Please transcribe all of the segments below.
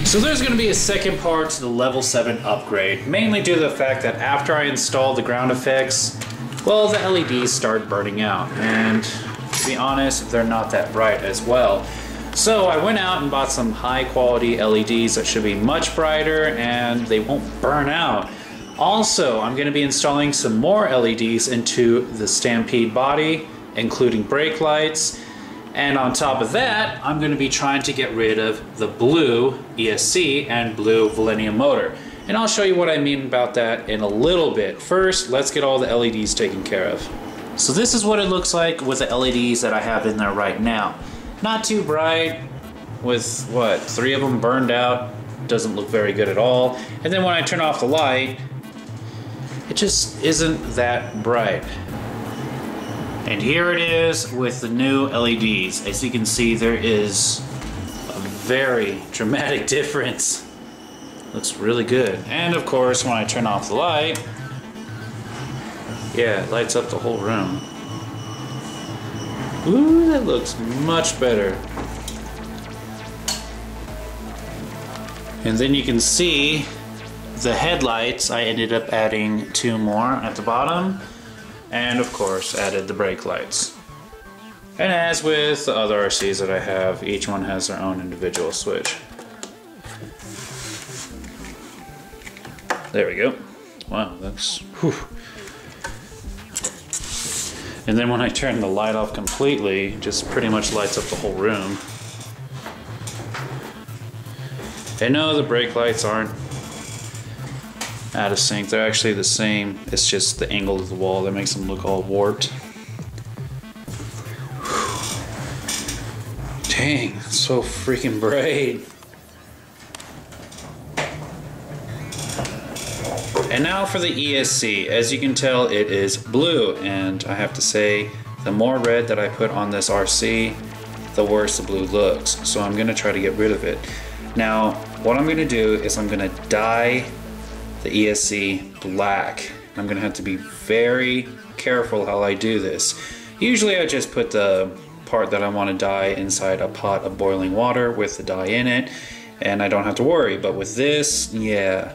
So there's going to be a second part to the level 7 upgrade, mainly due to the fact that after I installed the ground effects, well, the LEDs start burning out, and to be honest, they're not that bright as well. So I went out and bought some high quality LEDs that should be much brighter and they won't burn out. Also, I'm going to be installing some more LEDs into the Stampede body, including brake lights. And on top of that, I'm going to be trying to get rid of the blue ESC and blue Millennium motor. And I'll show you what I mean about that in a little bit. First, let's get all the LEDs taken care of. So this is what it looks like with the LEDs that I have in there right now. Not too bright, with what, 3 of them burned out. Doesn't look very good at all. And then when I turn off the light, it just isn't that bright. And here it is with the new LEDs. As you can see, there is a very dramatic difference. Looks really good. And of course, when I turn off the light, yeah, it lights up the whole room. Ooh, that looks much better. And then you can see the headlights. I ended up adding 2 more at the bottom. And of course added the brake lights. And as with the other RCs that I have, each one has their own individual switch. There we go. Wow, that's whew. And then when I turn the light off completely, it just pretty much lights up the whole room. And no, the brake lights aren't out of sync. They're actually the same. It's just the angle of the wall that makes them look all warped. Dang, that's so freaking bright. And now for the ESC. As you can tell, it is blue, and I have to say, the more red that I put on this RC, the worse the blue looks. So I'm gonna try to get rid of it. Now, what I'm gonna do is I'm gonna dye the ESC black. I'm gonna have to be very careful how I do this. Usually I just put the part that I want to dye inside a pot of boiling water with the dye in it, and I don't have to worry. But with this, yeah,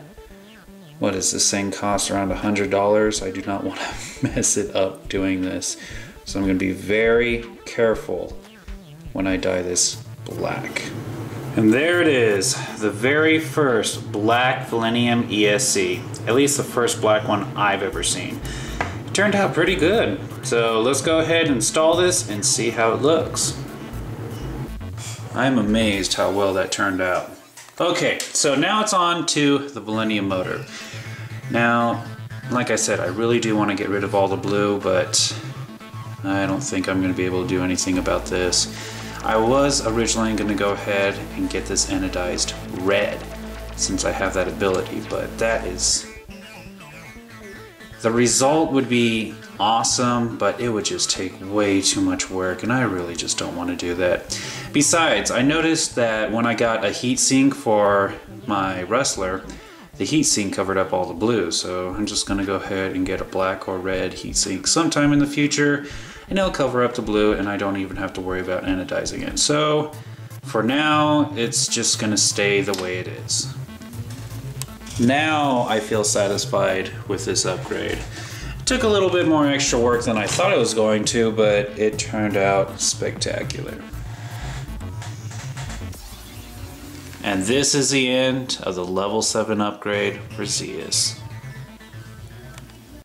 what does this thing cost? Around $100. I do not want to mess it up doing this, so I'm gonna be very careful when I dye this black. And there it is, the very first black Millennium ESC. At least the first black one I've ever seen. It turned out pretty good. So let's go ahead and install this and see how it looks. I'm amazed how well that turned out. Okay, so now it's on to the Millennium motor. Now, like I said, I really do want to get rid of all the blue, but I don't think I'm going to be able to do anything about this. I was originally going to go ahead and get this anodized red, since I have that ability, but that is... the result would be awesome, but it would just take way too much work, and I really just don't want to do that. Besides, I noticed that when I got a heatsink for my Wrestler, the heatsink covered up all the blue, so I'm just going to go ahead and get a black or red heatsink sometime in the future, and it'll cover up the blue, and I don't even have to worry about anodizing it. So for now, it's just going to stay the way it is. Now I feel satisfied with this upgrade. It took a little bit more extra work than I thought it was going to, but it turned out spectacular. And this is the end of the level 7 upgrade for Zeaus.